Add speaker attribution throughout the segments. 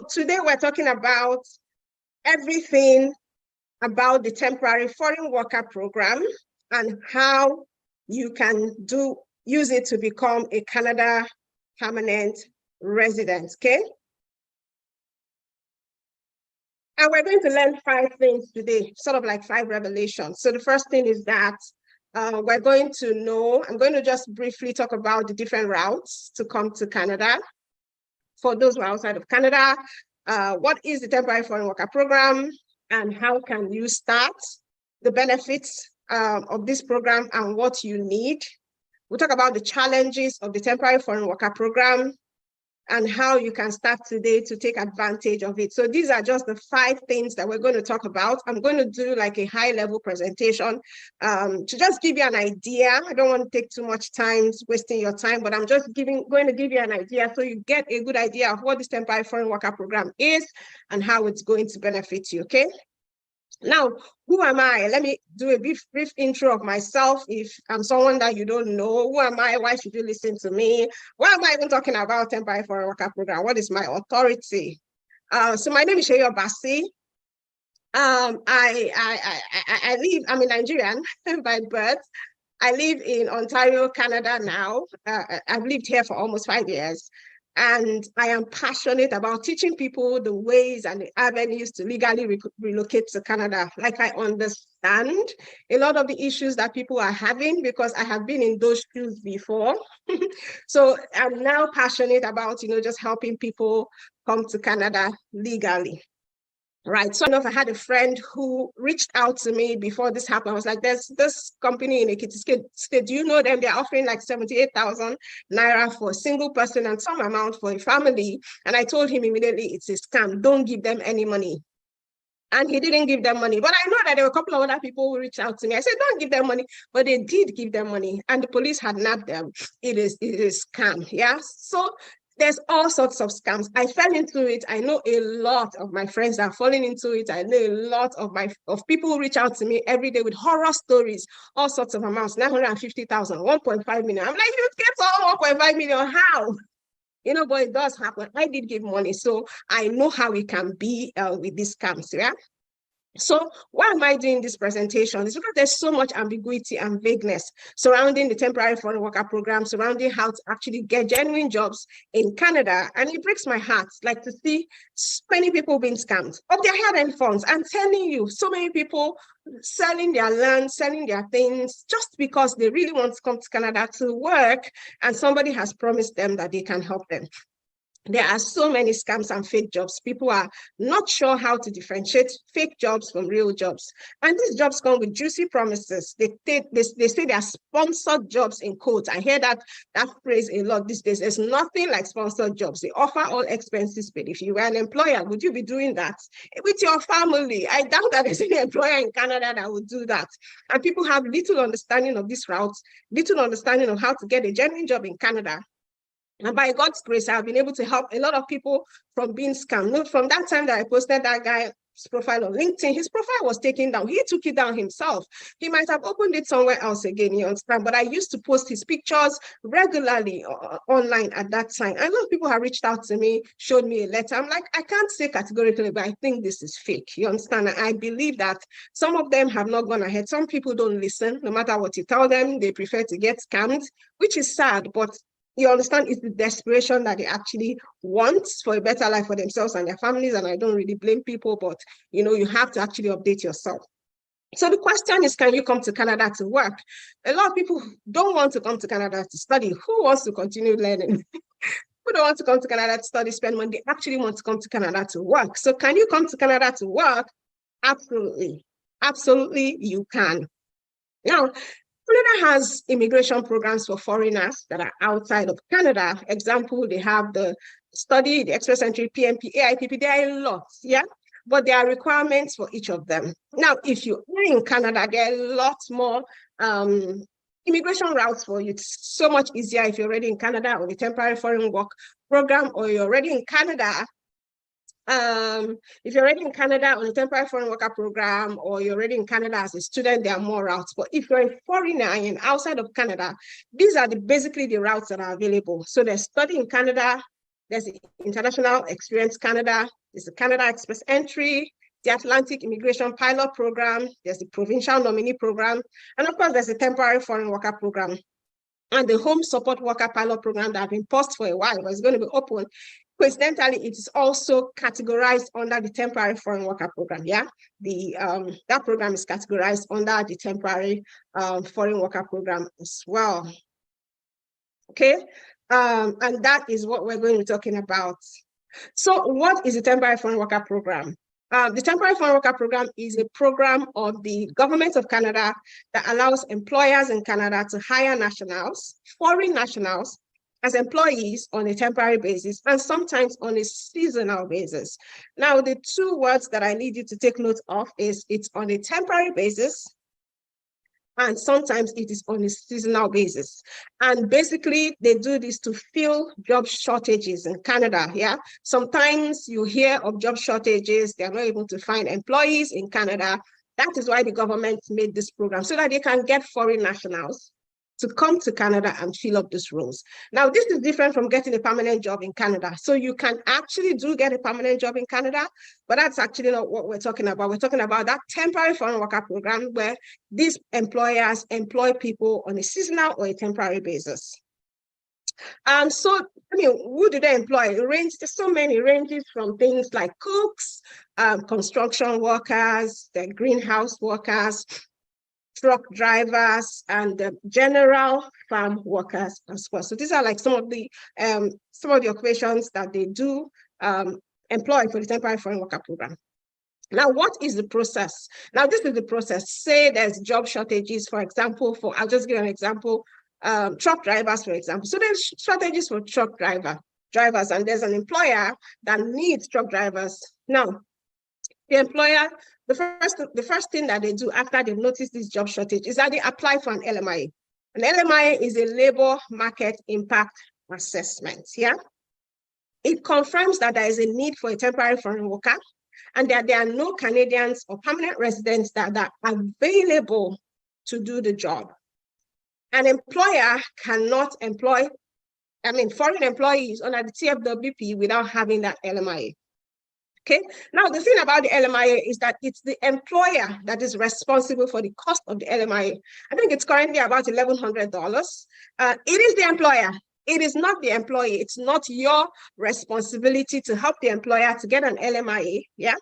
Speaker 1: today we're talking about everything about the temporary foreign worker program and how you can use it to become a Canada permanent resident, okay? And we're going to learn 5 things today, sort of like 5 revelations. So the first thing is that we're going to know, I'm going to just briefly talk about the different routes to come to Canada. For those who are outside of Canada, what is the temporary foreign worker program and how can you start, the benefits of this program and what you need. We'll talk about the challenges of the temporary foreign worker program and how you can start today to take advantage of it. So these are just the 5 things that we're going to talk about. I'm going to do like a high-level presentation to just give you an idea. I don't want to take too much time wasting your time, but I'm just going to give you an idea so you get a good idea of what this temporary foreign worker program is and how it's going to benefit you, okay? Now, who am I? Let me do a brief intro of myself. If I'm someone that you don't know, who am I? Why should you listen to me? Why am I even talking about temporary foreign worker program? What is my authority? So my name is Sheyo Basi. I'm a Nigerian by birth. I live in Ontario, Canada now. I've lived here for almost 5 years. And I am passionate about teaching people the ways and the avenues to legally relocate to Canada. Like I understand a lot of the issues that people are having because I have been in those shoes before. So I'm now passionate about, just helping people come to Canada legally. Right. So enough, I had a friend who reached out to me before this happened. I was like, there's this company in Ekiti State. Do you know them? They're offering like 78,000 naira for a single person and some amount for a family. And I told him immediately, it's a scam. Don't give them any money. And he didn't give them money. But I know that there were a couple of other people who reached out to me. I said, don't give them money. But they did give them money. And the police had nabbed them. It is scam. Yeah. So there's all sorts of scams. I fell into it. I know a lot of my friends are falling into it. I know a lot of people who reach out to me every day with horror stories, all sorts of amounts, 950,000, 1.5 million. I'm like, you get all 1.5 million, how? But it does happen. I did give money, so I know how it can be with these scams, yeah? So why am I doing this presentation? It's because there's so much ambiguity and vagueness surrounding the temporary foreign worker program, surrounding how to actually get genuine jobs in Canada. And it breaks my heart, like to see so many people being scammed of their hard-earned funds. I'm telling you, so many people selling their land, selling their things, just because they really want to come to Canada to work, and somebody has promised them that they can help them. There are so many scams and fake jobs. People are not sure how to differentiate fake jobs from real jobs. And these jobs come with juicy promises. They say they are sponsored jobs in quotes. I hear that phrase a lot these days. There's nothing like sponsored jobs. They offer all expenses paid. If you were an employer, would you be doing that with your family? I doubt that there's any employer in Canada that would do that. And people have little understanding of this route, little understanding of how to get a genuine job in Canada. And by God's grace, I've been able to help a lot of people from being scammed. From that time that I posted that guy's profile on LinkedIn, his profile was taken down. He took it down himself. He might have opened it somewhere else again, you understand? But I used to post his pictures regularly online at that time. A lot of people have reached out to me, showed me a letter. I'm like, I can't say categorically, but I think this is fake. You understand? And I believe that some of them have not gone ahead. Some people don't listen. No matter what you tell them, they prefer to get scammed, which is sad, but you understand, it's the desperation that they actually want for a better life for themselves and their families. And I don't really blame people, but you have to actually update yourself. So the question is, can you come to Canada to work? A lot of people don't want to come to Canada to study. Who wants to continue learning? Who don't want to come to Canada to study, spend money? They actually want to come to Canada to work. So can you come to Canada to work? Absolutely. Absolutely, you can. Now, Canada has immigration programs for foreigners that are outside of Canada. Example, they have the Express Entry, PMP, AIPP, there are a lot, yeah? But there are requirements for each of them. Now, if you are in Canada, there are a lot more immigration routes for you. It's so much easier if you're already in Canada on the temporary foreign work program, or you're already in Canada. If you're already in Canada on a temporary foreign worker program, or you're already in Canada as a student, there are more routes. But if you're a foreigner and outside of Canada, these are basically the routes that are available. So there's study in Canada, There's the International Experience Canada, there's the Canada Express Entry, the Atlantic Immigration Pilot Program, there's the Provincial Nominee Program, and of course, there's the Temporary Foreign Worker Program. And the Home Support Worker Pilot Program that have been paused for a while, but it's going to be open. Coincidentally, it is also categorized under the Temporary Foreign Worker Program. Yeah, that program is categorized under the Temporary Foreign Worker Program as well. Okay, and that is what we're going to be talking about. So what is the Temporary Foreign Worker Program? The Temporary Foreign Worker Program is a program of the Government of Canada that allows employers in Canada to hire nationals, foreign nationals, as employees on a temporary basis and sometimes on a seasonal basis. Now, the two words that I need you to take note of is it's on a temporary basis and sometimes it is on a seasonal basis. And basically, they do this to fill job shortages in Canada, yeah? Sometimes you hear of job shortages, they're not able to find employees in Canada. That is why the government made this program, so that they can get foreign nationals to come to Canada and fill up these roles. Now, this is different from getting a permanent job in Canada. So you can actually get a permanent job in Canada, but that's actually not what we're talking about. We're talking about that temporary foreign worker program where these employers employ people on a seasonal or a temporary basis. So, I mean, who do they employ? There's so many ranges from things like cooks, construction workers, the greenhouse workers, truck drivers, and general farm workers as well. So these are like some of the occupations that they do employ for the temporary foreign worker program. Now, what is the process? Now, this is the process. Say there's job shortages, for example, I'll just give an example, truck drivers, for example. So there's strategies for truck drivers, and there's an employer that needs truck drivers. Now, the employer, the first thing that they do after they've noticed this job shortage is that they apply for an LMIA. An LMIA is a labor market impact assessment. Yeah, it confirms that there is a need for a temporary foreign worker and that there are no Canadians or permanent residents that are available to do the job. An employer cannot employ, foreign employees under the TFWP without having that LMIA. Okay, now the thing about the LMIA is that it's the employer that is responsible for the cost of the LMIA. I think it's currently about $1,100. It is the employer. It is not the employee. It's not your responsibility to help the employer to get an LMIA. Yeah.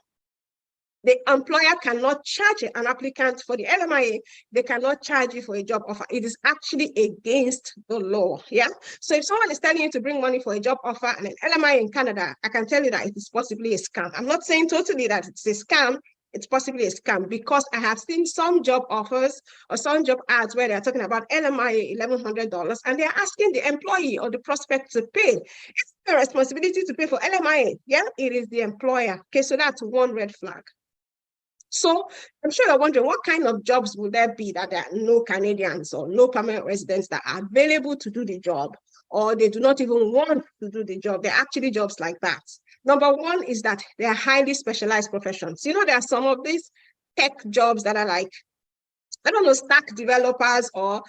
Speaker 1: The employer cannot charge an applicant for the LMIA. They cannot charge you for a job offer. It is actually against the law. Yeah. So if someone is telling you to bring money for a job offer and an LMIA in Canada, I can tell you that it is possibly a scam. I'm not saying totally that it's a scam. It's possibly a scam because I have seen some job offers or some job ads where they're talking about LMIA $1,100 and they're asking the employee or the prospect to pay. It's their responsibility to pay for LMIA. Yeah, it is the employer. Okay, so that's one red flag. So I'm sure you're wondering what kind of jobs would there be that there are no Canadians or no permanent residents that are available to do the job, or they do not even want to do the job. They're actually jobs like that. Number one is that they are highly specialized professions. You know, there are some of these tech jobs that are like, I don't know, stack developers, or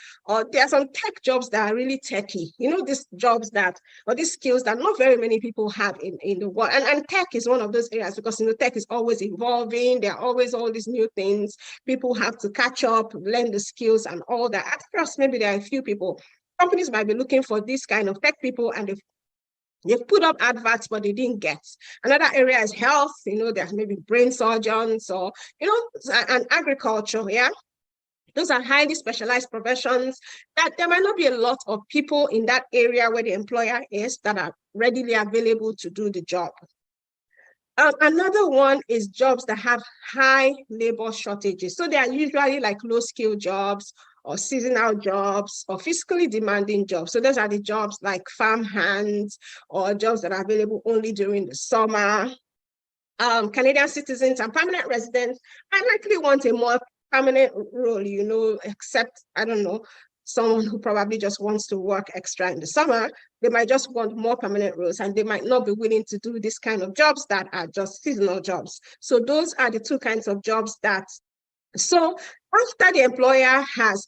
Speaker 1: there are some tech jobs that are really techy. You know, these jobs that, or these skills that not very many people have in the world. And tech is one of those areas because, you know, tech is always evolving. There are always all these new things. People have to catch up, learn the skills and all that. At first, maybe there are a few people. Companies might be looking for this kind of tech people and they've put up adverts, but they didn't get. Another area is health. You know, there's maybe brain surgeons or, you know, and agriculture, yeah? Those are highly specialized professions that there might not be a lot of people in that area where the employer is that are readily available to do the job. Another one is jobs that have high labor shortages. So they are usually like low-skill jobs or seasonal jobs or physically demanding jobs. So those are the jobs like farm hands or jobs that are available only during the summer. Canadian citizens and permanent residents might likely want a more permanent role, you know, except, I don't know, someone who probably just wants to work extra in the summer. They might just want more permanent roles and they might not be willing to do this kind of jobs that are just seasonal jobs. So those are the two kinds of jobs that, so after the employer has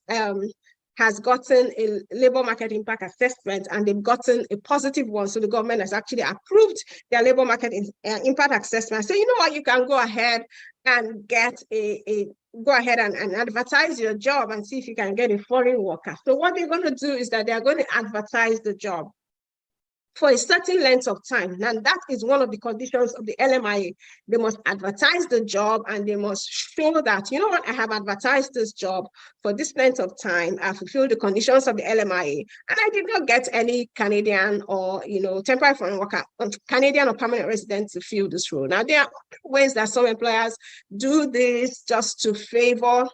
Speaker 1: has gotten a labor market impact assessment and they've gotten a positive one. So the government has actually approved their labor market impact assessment. So you know what, you can go ahead and get go ahead and advertise your job and see if you can get a foreign worker. So what they're going to do is that they're going to advertise the job for a certain length of time. And that is one of the conditions of the LMIA. They must advertise the job and they must show that, you know what, I have advertised this job for this length of time. I fulfill the conditions of the LMIA. And I did not get any Canadian or, temporary foreign worker, Canadian or permanent resident to fill this role. Now, there are ways that some employers do this just to favor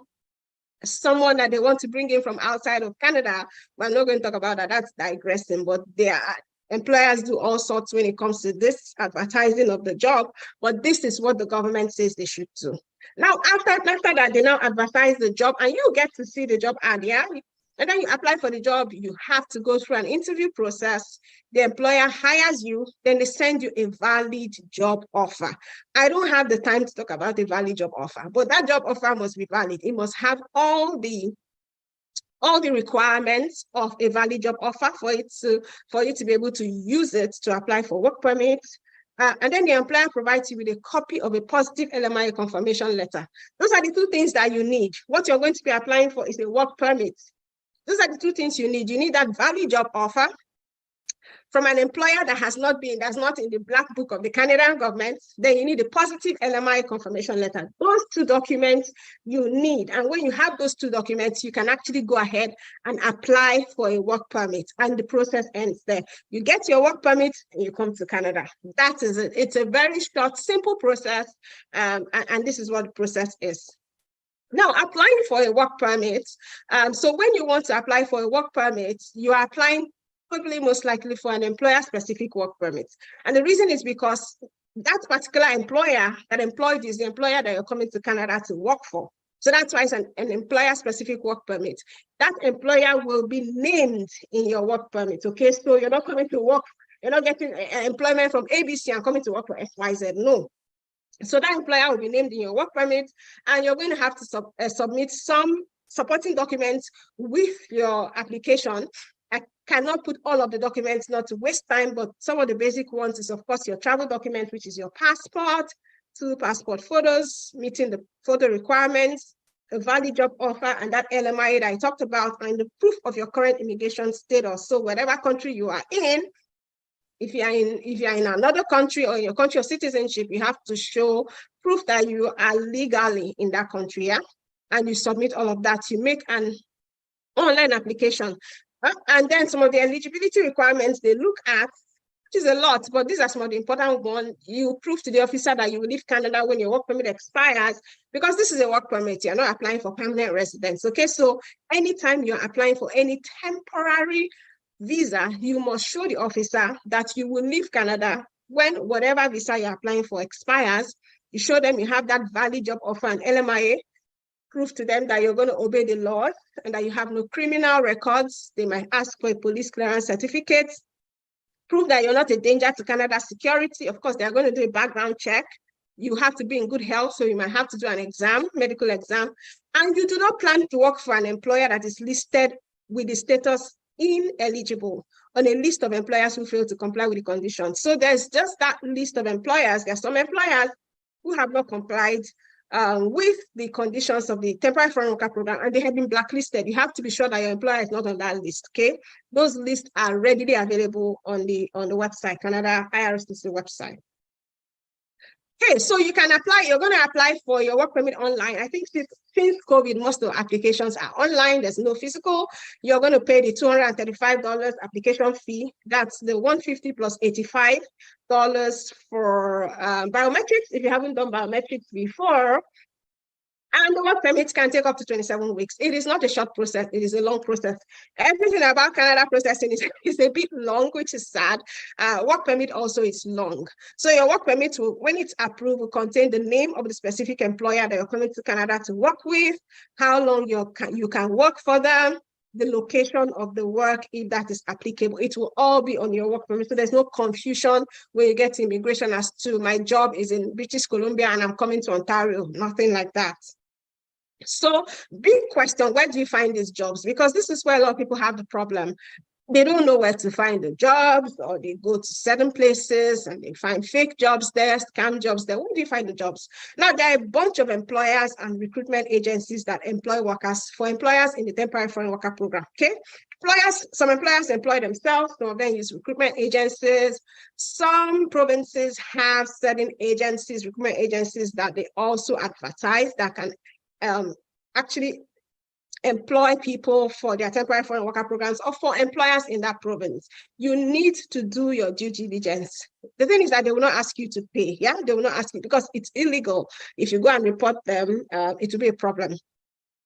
Speaker 1: someone that they want to bring in from outside of Canada. We're not going to talk about that. That's digressing, but there are employers do all sorts when it comes to this advertising of the job, but this is what the government says they should do. Now, after that, they now advertise the job and you get to see the job ad, yeah? And then you apply for the job, you have to go through an interview process. The employer hires you, then they send you a valid job offer. I don't have the time to talk about a valid job offer, but that job offer must be valid. It must have all the requirements of a valid job offer for you to be able to use it to apply for work permits. And then the employer provides you with a copy of a positive LMIA confirmation letter. Those are the two things that you need. What you're going to be applying for is a work permit. Those are the two things you need. You need that valid job offer from an employer that's not in the black book of the Canadian government. Then you need a positive LMI confirmation letter. Those two documents you need. And when you have those two documents, you can actually go ahead and apply for a work permit. And the process ends there. You get your work permit and you come to Canada. That is it. It's a very short, simple process. And this is what the process is. Now, applying for a work permit. So when you want to apply for a work permit, you are applying probably most likely for an employer-specific work permit. And the reason is because that particular employer that employed you is the employer that you're coming to Canada to work for. So that's why it's an employer-specific work permit. That employer will be named in your work permit, okay? So you're not coming to work, you're not getting employment from ABC and coming to work for XYZ, no. So that employer will be named in your work permit, and you're going to have to submit some supporting documents with your application. I cannot put all of the documents, not to waste time, but some of the basic ones is, of course, your travel document, which is your passport, 2 passport photos, meeting the photo requirements, a valid job offer, and that LMIA that I talked about, and the proof of your current immigration status. So whatever country you are in, if you are in another country or in your country of citizenship, you have to show proof that you are legally in that country, yeah? And you submit all of that. You make an online application. And then some of the eligibility requirements they look at, which is a lot, but these are some of the important ones. You prove to the officer that you will leave Canada when your work permit expires, because this is a work permit. You're not applying for permanent residence, okay? So anytime you're applying for any temporary visa, you must show the officer that you will leave Canada when whatever visa you're applying for expires. You show them you have that valid job offer and LMIA, prove to them that you're going to obey the laws and that you have no criminal records. They might ask for a police clearance certificate. Prove that you're not a danger to Canada's security. Of course, they're going to do a background check. You have to be in good health, so you might have to do an exam, medical exam. And you do not plan to work for an employer that is listed with the status ineligible on a list of employers who fail to comply with the conditions. So there's just that list of employers. There's some employers who have not complied with the conditions of the temporary foreign worker program, and they have been blacklisted. You have to be sure that your employer is not on that list, okay? Those lists are readily available on the website, Canada IRCC website. Okay, so you can apply, you're going to apply for your work permit online. I think since COVID, most of the applications are online. There's no physical. You're going to pay the $235 application fee. That's the $150 plus $85 for biometrics, if you haven't done biometrics before. And the work permit can take up to 27 weeks. It is not a short process. It is a long process. Everything about Canada processing is a bit long, which is sad. Work permit also is long. So your work permit, when it's approved, will contain the name of the specific employer that you're coming to Canada to work with, how long you can work for them, the location of the work, if that is applicable. It will all be on your work permit. So there's no confusion when you get to immigration as to my job is in British Columbia and I'm coming to Ontario, nothing like that. So big question, where do you find these jobs? Because this is where a lot of people have the problem. They don't know where to find the jobs, or they go to certain places and they find fake jobs there, scam jobs there. Where do you find the jobs? Now, there are a bunch of employers and recruitment agencies that employ workers for employers in the temporary foreign worker program. Okay. Some employers employ themselves, some of them use recruitment agencies. Some provinces have certain agencies, recruitment agencies that they also advertise that can actually employ people for their temporary foreign worker programs or for employers in that province. You need to do your due diligence. The thing is that they will not ask you to pay. Yeah, they will not ask you because it's illegal. If you go and report them, it will be a problem.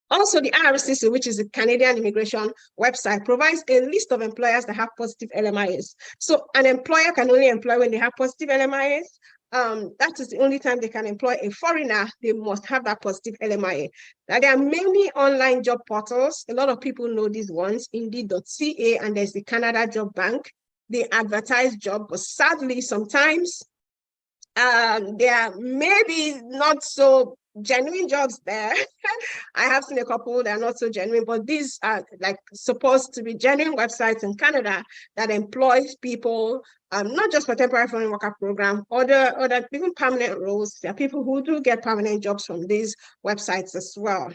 Speaker 1: Also, the IRCC, which is the Canadian Immigration website, provides a list of employers that have positive LMIAs. So an employer can only employ when they have positive LMIAs. That is the only time they can employ a foreigner. They must have that positive LMIA. Now, there are many online job portals. A lot of people know these ones, Indeed.ca, and there's the Canada Job Bank. They advertise jobs, but sadly, sometimes there are maybe not so genuine jobs there. I have seen a couple that are not so genuine, but these are like supposed to be genuine websites in Canada that employs people, not just for temporary foreign worker program, other even permanent roles. There are people who do get permanent jobs from these websites as well.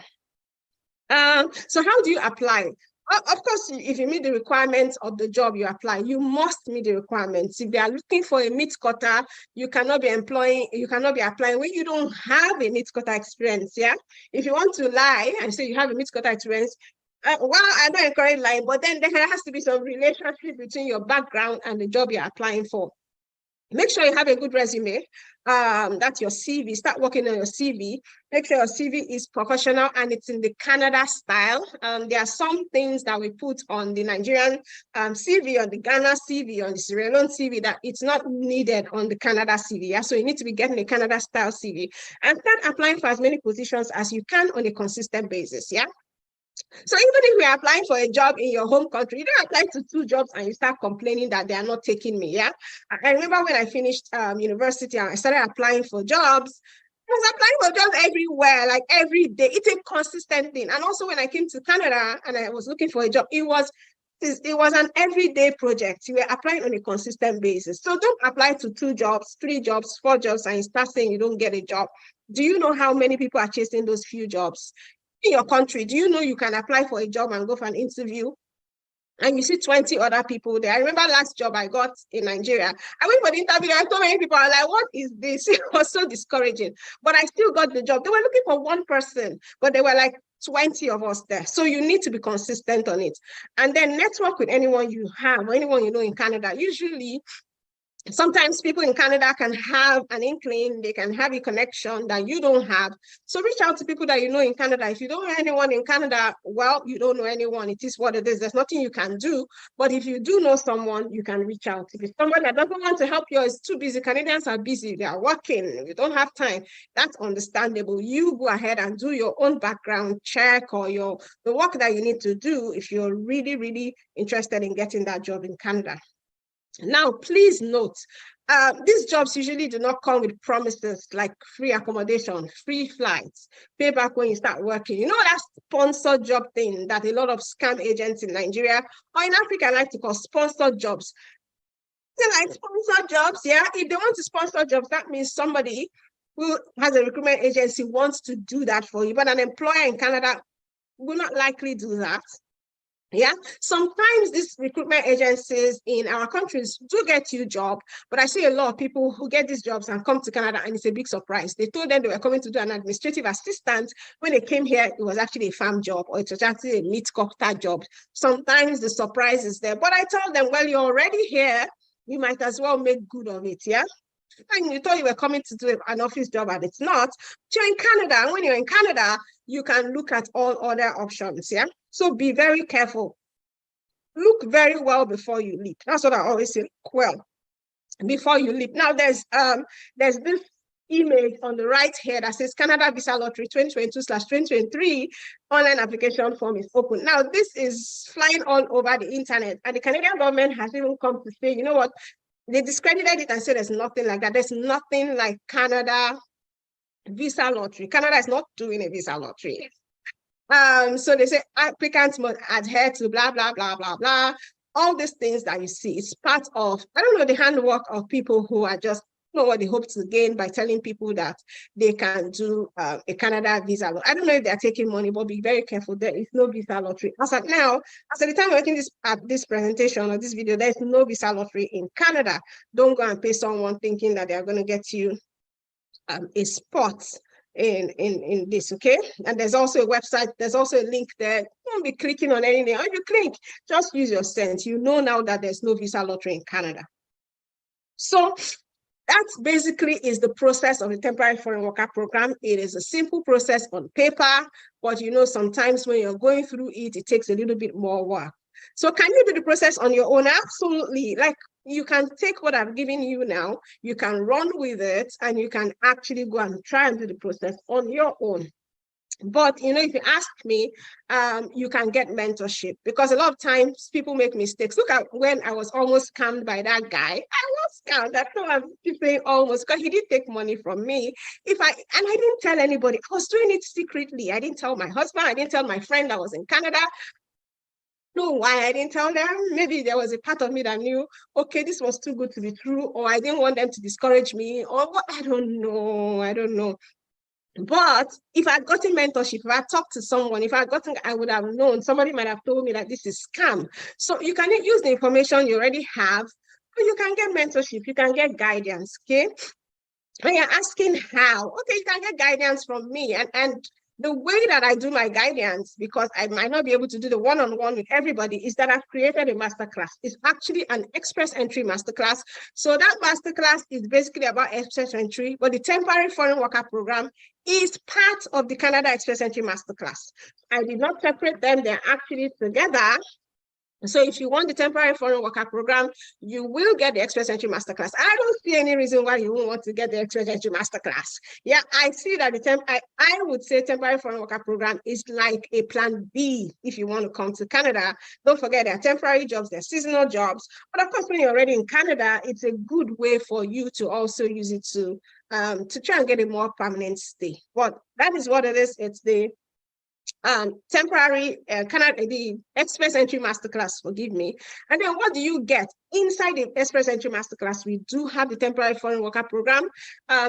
Speaker 1: So how do you apply? Of course, if you meet the requirements of the job you apply, you must meet the requirements. If they are looking for a meat cutter, you cannot be applying when you don't have a meat cutter experience. Yeah. If you want to lie and say you have a meat cutter experience, well, I don't encourage lying, but then there has to be some relationship between your background and the job you're applying for. Make sure you have a good resume. That's your CV. Start working on your CV. Make sure your CV is professional and it's in the Canada style. There are some things that we put on the Nigerian CV, on the Ghana CV, on the Sierra Leone CV that it's not needed on the Canada CV. Yeah? So you need to be getting a Canada style CV and start applying for as many positions as you can on a consistent basis. Yeah. So even if you're applying for a job in your home country, you don't apply to 2 jobs and you start complaining that they are not taking me. Yeah. I remember when I finished university, I started applying for jobs. I was applying for jobs everywhere, like every day. It's a consistent thing. And also when I came to Canada and I was looking for a job, it was an everyday project. You were applying on a consistent basis. So don't apply to 2 jobs, 3 jobs, 4 jobs, and you start saying you don't get a job. Do you know how many people are chasing those few jobs? In your country, do you know you can apply for a job and go for an interview and you see 20 other people there? I remember last job I got in Nigeria. I went for the interview, there were so many people. I was like, what is this? It was so discouraging. But I still got the job. They were looking for 1 person, but there were like 20 of us there. So you need to be consistent on it. And then network with anyone you have or anyone you know in Canada. Usually, sometimes people in Canada can have an inkling, they can have a connection that you don't have. So reach out to people that you know in Canada. If you don't know anyone in Canada, well, you don't know anyone. It is what it is. There's nothing you can do. But if you do know someone, you can reach out. If it's someone that doesn't want to help you or is too busy, Canadians are busy, they are working, you don't have time, that's understandable. You go ahead and do your own background check or the work that you need to do if you're really, really interested in getting that job in Canada. Now, please note, these jobs usually do not come with promises like free accommodation, free flights, pay back when you start working. You know that sponsored job thing that a lot of scam agents in Nigeria or in Africa like to call sponsored jobs. They like sponsored jobs, yeah? If they want to sponsor jobs, that means somebody who has a recruitment agency wants to do that for you, but an employer in Canada will not likely do that. Yeah, sometimes these recruitment agencies in our countries do get you a job, but I see a lot of people who get these jobs and come to Canada and it's a big surprise. They told them they were coming to do an administrative assistant. When they came here, it was actually a farm job or it was actually a meat cutter job. Sometimes the surprise is there, but I tell them, well, you're already here. You might as well make good of it, yeah? And you thought you were coming to do an office job and it's not. But you're in Canada, and when you're in Canada, you can look at all other options, yeah? So be very careful. Look very well before you leap. That's what I always say, well, before you leap. Now, there's this image on the right here that says Canada Visa Lottery 2022/2023 online application form is open. Now, this is flying all over the internet, and the Canadian government has even come to say, you know what, they discredited it and said there's nothing like that. There's nothing like Canada Visa Lottery. Canada is not doing a visa lottery. So they say applicants must adhere to blah, blah, blah, blah, blah. All these things that you see is part of, I don't know, the handwork of people who are just know what they hope to gain by telling people that they can do a Canada visa. I don't know if they're taking money, but be very careful. There is no visa lottery. As at now, as at the time I'm making this presentation or this video, there's no visa lottery in Canada. Don't go and pay someone thinking that they're going to get you a spot in this, okay? And there's also a website, there's also a link there. Don't be clicking on anything. If you click, just use your sense. You know now that there's no visa lottery in Canada. So that basically is the process of the temporary foreign worker program. It is a simple process on paper, but you know, sometimes when you're going through it, it takes a little bit more work. So can you do the process on your own? Absolutely. Like, you can take what I've given you now, you can run with it, and you can actually go and try and do the process on your own. But you know, if you ask me, you can get mentorship, because a lot of times people make mistakes. Look at when I was almost scammed by that guy. I was scammed. That's why I'm saying almost, because he did take money from me. And I didn't tell anybody. I was doing it secretly. I didn't tell my husband. I didn't tell my friend that was in Canada. Know why I didn't tell them. Maybe there was a part of me that knew, okay, this was too good to be true, or I didn't want them to discourage me, or what, I don't know. But if I had gotten mentorship, if I had talked to someone, if I had gotten, I would have known. Somebody might have told me that this is scam. So you can use the information you already have, but you can get mentorship, you can get guidance, okay? And you're asking how? Okay, you can get guidance from me. And the way that I do my guidance, because I might not be able to do the one-on-one with everybody, is that I've created a masterclass. It's actually an express entry masterclass. So that masterclass is basically about express entry, but the temporary foreign worker program is part of the Canada Express Entry Masterclass. I did not separate them, they're actually together. So if you want the temporary foreign worker program, you will get the Express Entry Masterclass. I don't see any reason why you won't want to get the Express Entry Masterclass. Yeah, I see that I would say temporary foreign worker program is like a plan B if you want to come to Canada. Don't forget, there are temporary jobs, there are seasonal jobs. But of course, when you're already in Canada, it's a good way for you to also use it to try and get a more permanent stay. But that is what it is. It's the temporary Canada, the Express Entry Masterclass, forgive me. And then what do you get? Inside the Express Entry Masterclass, we do have the temporary foreign worker program.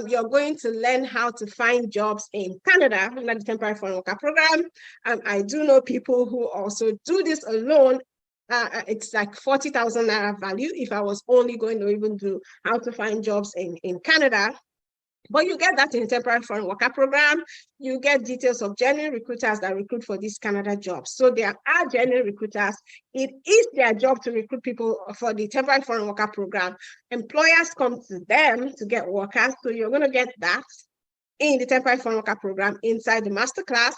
Speaker 1: You're going to learn how to find jobs in Canada under the temporary foreign worker program. I do know people who also do this alone. It's like 40,000 Naira value if I was only going to even do how to find jobs in Canada. But you get that in the temporary foreign worker program. You get details of genuine recruiters that recruit for these Canada jobs. So there are genuine recruiters. It is their job to recruit people for the temporary foreign worker program. Employers come to them to get workers. So you're going to get that in the temporary foreign worker program inside the masterclass.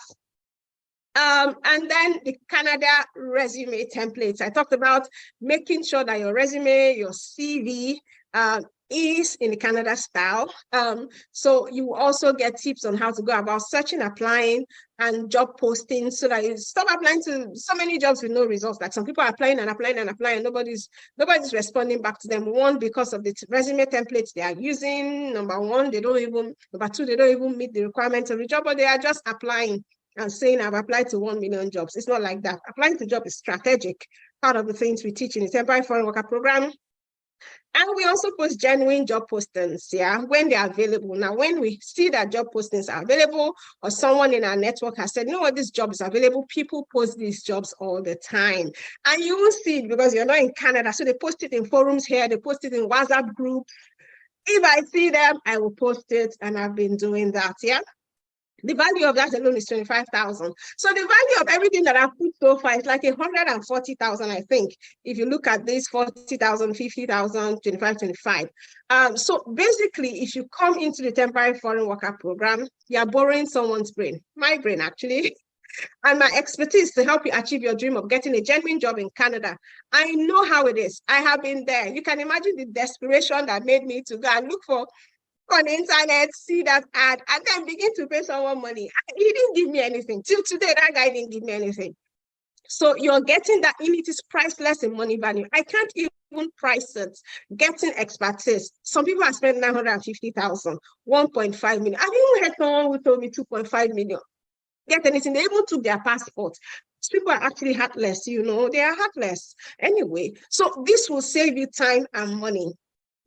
Speaker 1: And then the Canada resume templates. I talked about making sure that your resume, your CV, is in the Canada style. So you also get tips on how to go about searching, applying, and job posting, so that you stop applying to so many jobs with no results. Like some people are applying and applying and applying, nobody's responding back to them. One, because of the resume templates they are using. Number two, they don't even meet the requirements of the job, but they are just applying and saying, I've applied to 1 million jobs. It's not like that. Applying to job is strategic. Part of the things we teach in the temporary foreign worker program. And we also post genuine job postings, yeah, when they're available. Now, when we see that job postings are available, or someone in our network has said, you know what, this job is available, people post these jobs all the time. And you will see it because you're not in Canada. So they post it in forums here, they post it in WhatsApp groups. If I see them, I will post it, and I've been doing that, yeah. The value of that alone is 25,000. So the value of everything that I've put so far is like 140,000, I think. If you look at this, 40,000, 50,000, 25, 25. So basically, if you come into the temporary foreign worker program, you're borrowing someone's brain, my brain actually, and my expertise to help you achieve your dream of getting a genuine job in Canada. I know how it is. I have been there. You can imagine the desperation that made me to go and look for on the internet, see that ad, and then begin to pay someone money. He didn't give me anything. Till today, that guy didn't give me anything. So you're getting that, and it is priceless in money value. I can't even price it. Getting expertise. Some people have spent 950,000, 1.5 million. I've even had someone who told me 2.5 million. get anything. They even took their passport. People are actually heartless, you know, they are heartless. Anyway, so this will save you time and money.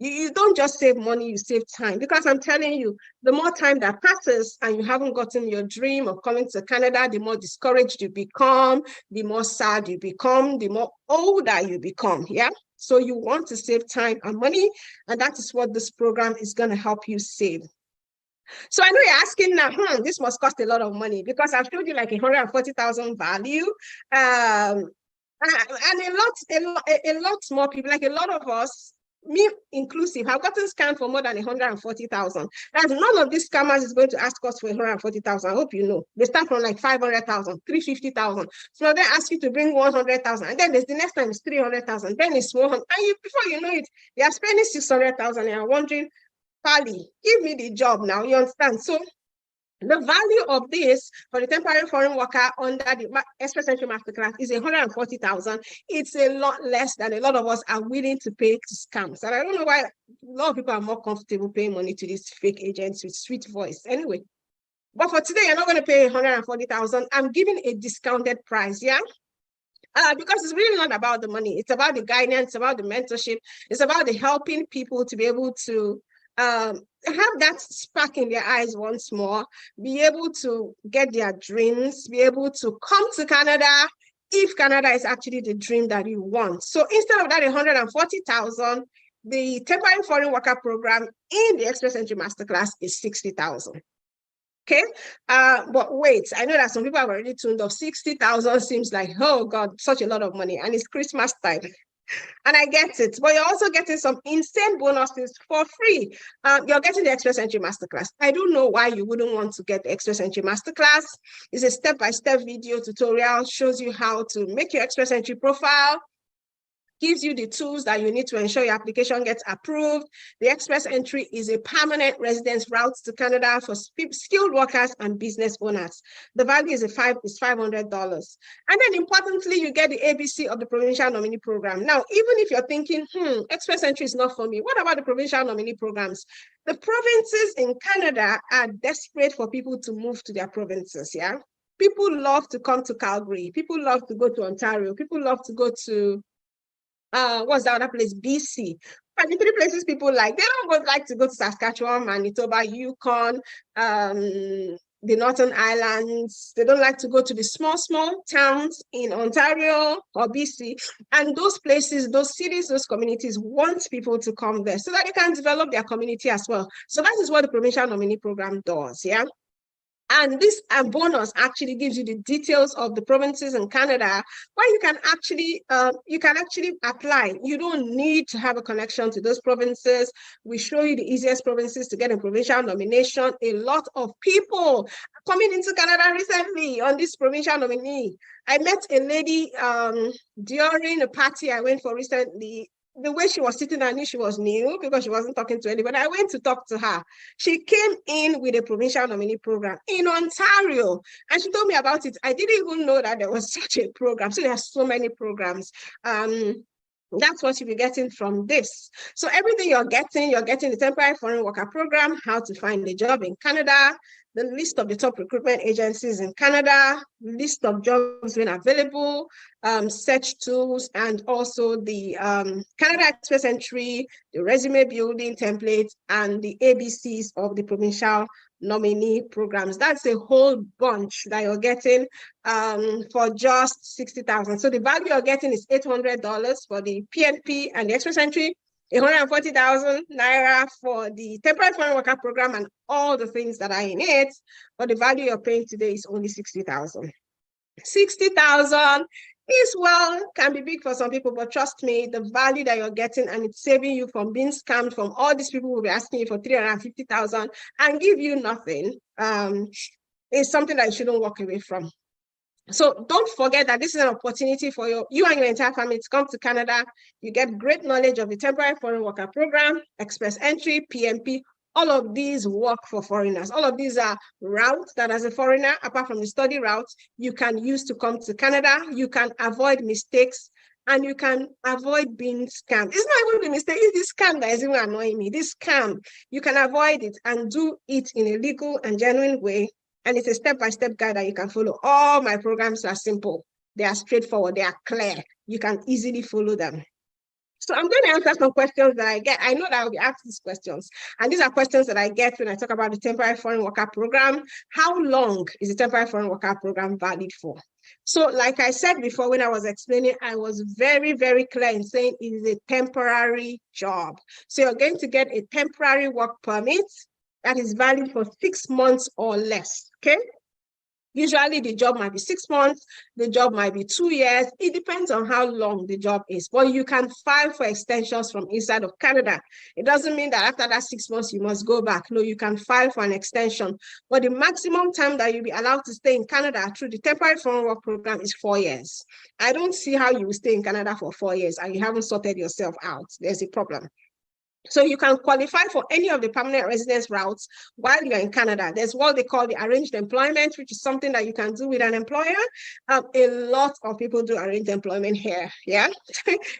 Speaker 1: You don't just save money, you save time. Because I'm telling you, the more time that passes and you haven't gotten your dream of coming to Canada, the more discouraged you become, the more sad you become, the more older you become. Yeah. So you want to save time and money, and that is what this program is going to help you save. So I know you're asking now, this must cost a lot of money, because I've showed you like 140,000 value. And a lot more people, like a lot of us, me inclusive, have gotten scammed for more than 140,000. That's none of these scammers is going to ask us for 140,000. I hope you know. They start from like 500,000, 350,000. So they ask you to bring 100,000, and then there's the next time it's 300,000. Then it's 100, and before you know it, they are spending 600,000. And you're wondering, Pali, give me the job now. You understand? So the value of this for the temporary foreign worker under the Express Entry Masterclass is 140,000. It's a lot less than a lot of us are willing to pay to scams. And I don't know why a lot of people are more comfortable paying money to these fake agents with sweet voice. Anyway, but for today, you're not going to pay 140,000. I'm giving a discounted price, yeah? Because it's really not about the money. It's about the guidance, it's about the mentorship, it's about the helping people to be able to have that spark in their eyes once more, be able to get their dreams, be able to come to Canada if Canada is actually the dream that you want. So instead of that 140,000, the temporary foreign worker program in the Express Entry Masterclass is 60,000. Okay, but wait, I know that some people have already tuned off. 60,000 seems like, oh God, such a lot of money, and it's Christmas time. And I get it, but you're also getting some insane bonuses for free. You're getting the Express Entry Masterclass. I don't know why you wouldn't want to get the Express Entry Masterclass. It's a step-by-step video tutorial, shows you how to make your Express Entry profile, gives you the tools that you need to ensure your application gets approved. The Express Entry is a permanent residence route to Canada for skilled workers and business owners. The value is $500. And then importantly, you get the ABC of the Provincial Nominee Program. Now, even if you're thinking, Express Entry is not for me, what about the Provincial Nominee Programs? The provinces in Canada are desperate for people to move to their provinces, yeah? People love to come to Calgary. People love to go to Ontario. People love to go to what's the other place? BC. And the three places people like, they don't like to go to Saskatchewan, Manitoba, Yukon, the Northern Islands. They don't like to go to the small towns in Ontario or BC. And those places, those cities, those communities want people to come there so that they can develop their community as well. So that is what the Provincial Nominee Program does, yeah? And this bonus actually gives you the details of the provinces in Canada where you can actually apply. You don't need to have a connection to those provinces. We show you the easiest provinces to get a provincial nomination. A lot of people are coming into Canada recently on this provincial nominee. I met a lady during a party I went for recently. The way she was sitting, I knew she was new because she wasn't talking to anybody. I went to talk to her. She came in with a provincial nominee program in Ontario, and she told me about it. I didn't even know that there was such a program. So there are so many programs. That's what you'll be getting from this. So everything you're getting the temporary foreign worker program, how to find a job in Canada, the list of the top recruitment agencies in Canada, list of jobs when available, search tools, and also the Canada Express Entry, the resume building template, and the ABCs of the provincial nominee programs. That's a whole bunch that you're getting for just 60,000. So the value you're getting is $800 for the PNP and the Express Entry, 140,000 naira for the temporary foreign worker program and all the things that are in it. But the value you're paying today is only 60,000. 60,000 is, well, can be big for some people, but trust me, the value that you're getting, and it's saving you from being scammed from all these people who will be asking you for 350,000 and give you nothing, is something that you shouldn't walk away from. So don't forget that this is an opportunity for you and your entire family to come to Canada. You get great knowledge of the temporary foreign worker program, Express Entry, PNP. All of these work for foreigners. All of these are routes that as a foreigner, apart from the study routes, you can use to come to Canada. You can avoid mistakes and you can avoid being scammed. It's not even the mistake, it's this scam that is even annoying me. This scam, you can avoid it and do it in a legal and genuine way And it's a step-by-step guide that you can follow. All my programs are simple. They are straightforward. They are clear. You can easily follow them. So I'm going to answer some questions that I get. I know that I'll be asked these questions. And these are questions that I get when I talk about the temporary foreign worker program. How long is the temporary foreign worker program valid for? So like I said before, when I was explaining, I was very, very clear in saying it is a temporary job. So you're going to get a temporary work permit that is valid for 6 months or less, okay? Usually the job might be 6 months, the job might be 2 years. It depends on how long the job is. But you can file for extensions from inside of Canada. It doesn't mean that after that 6 months, you must go back. No, you can file for an extension. But the maximum time that you'll be allowed to stay in Canada through the temporary foreign work program is 4 years. I don't see how you will stay in Canada for 4 years and you haven't sorted yourself out. There's a problem. So you can qualify for any of the permanent residence routes while you're in Canada. There's what they call the arranged employment, which is something that you can do with an employer. A lot of people do arranged employment here. Yeah,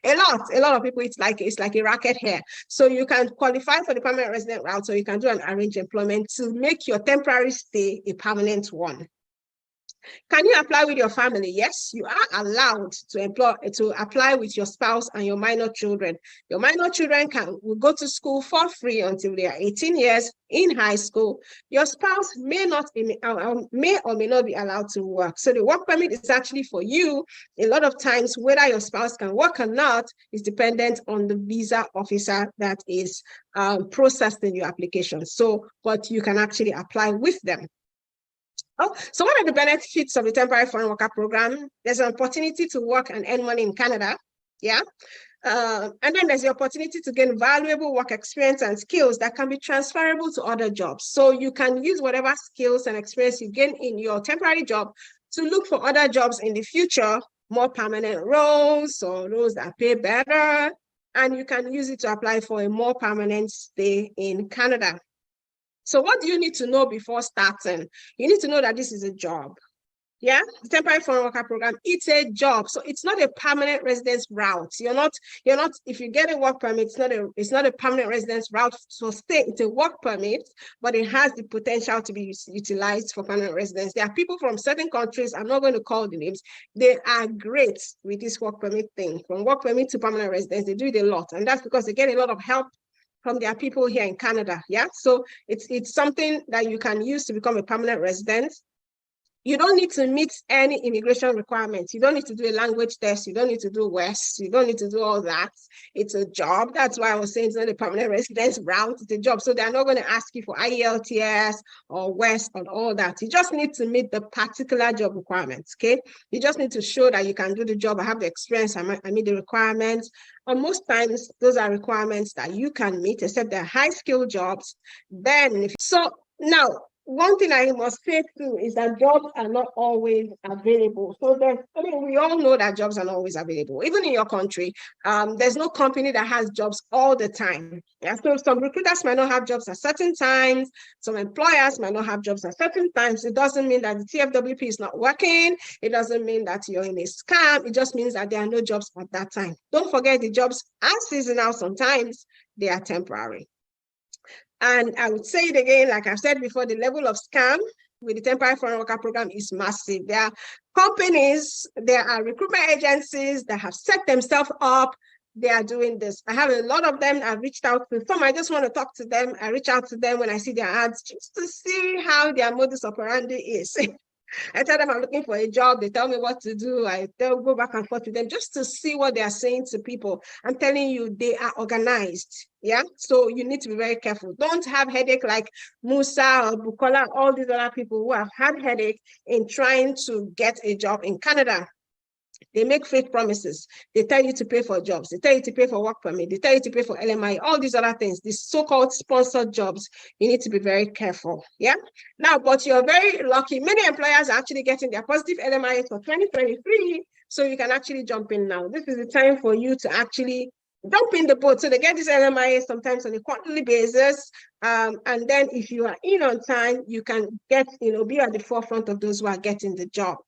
Speaker 1: a lot of people. It's like a racket here. So you can qualify for the permanent resident route, so you can do an arranged employment to make your temporary stay a permanent one. Can you apply with your family? Yes, you are allowed to apply with your spouse and your minor children. Your minor children will go to school for free until they are 18 years in high school. Your spouse may or may not be allowed to work. So the work permit is actually for you. A lot of times, whether your spouse can work or not is dependent on the visa officer that is processing your application. But you can actually apply with them. Oh, so what are the benefits of the temporary foreign worker program? There's an opportunity to work and earn money in Canada, yeah? And then there's the opportunity to gain valuable work experience and skills that can be transferable to other jobs. So you can use whatever skills and experience you gain in your temporary job to look for other jobs in the future, more permanent roles or roles that pay better, and you can use it to apply for a more permanent stay in Canada. So what do you need to know before starting? You need to know that this is a job. Yeah, the temporary foreign worker program, it's a job. So it's not a permanent residence route. You're not, if you get a work permit, it's not a permanent residence route. So it's a work permit, but it has the potential to be utilized for permanent residence. There are people from certain countries, I'm not going to call the names, they are great with this work permit thing. From work permit to permanent residence, they do it a lot. And that's because they get a lot of help from their people here in Canada. Yeah, so it's something that you can use to become a permanent resident. You don't need to meet any immigration requirements. You don't need to do a language test. You don't need to do WES. You don't need to do all that. It's a job. That's why I was saying it's not a permanent residence route. It's a job. So they're not going to ask you for ielts or WES and all that. You just need to meet the particular job requirements, okay? You just need to show that you can do the job. I have the experience. I meet the requirements. And most times, those are requirements that you can meet, except they're high-skill jobs. Now, one thing I must say too is that jobs are not always available. So we all know that jobs are not always available. Even in your country, there's no company that has jobs all the time. Yeah, so some recruiters might not have jobs at certain times. Some employers might not have jobs at certain times. It doesn't mean that the TFWP is not working. It doesn't mean that you're in a scam. It just means that there are no jobs at that time. Don't forget, the jobs are seasonal sometimes. They are temporary. And I would say it again, like I've said before, the level of scam with the temporary foreign worker program is massive. There are companies, there are recruitment agencies that have set themselves up. They are doing this. I have a lot of them. I've reached out to some. I just want to talk to them. I reach out to them when I see their ads just to see how their modus operandi is. I tell them I'm looking for a job. They tell me what to do. They'll go back and forth with them just to see what they are saying to people. I'm telling you, they are organized. Yeah. So you need to be very careful. Don't have headache like Musa or Bukola, all these other people who have had headache in trying to get a job in Canada. They make fake promises. They tell you to pay for jobs. They tell you to pay for work permit. They tell you to pay for LMI, all these other things, these so-called sponsored jobs. You need to be very careful. Yeah. Now, but you're very lucky. Many employers are actually getting their positive LMI for 2023. So you can actually jump in now. This is the time for you to actually jump in the boat. So they get this LMI sometimes on a quarterly basis. And then if you are in on time, you can get, be at the forefront of those who are getting the job.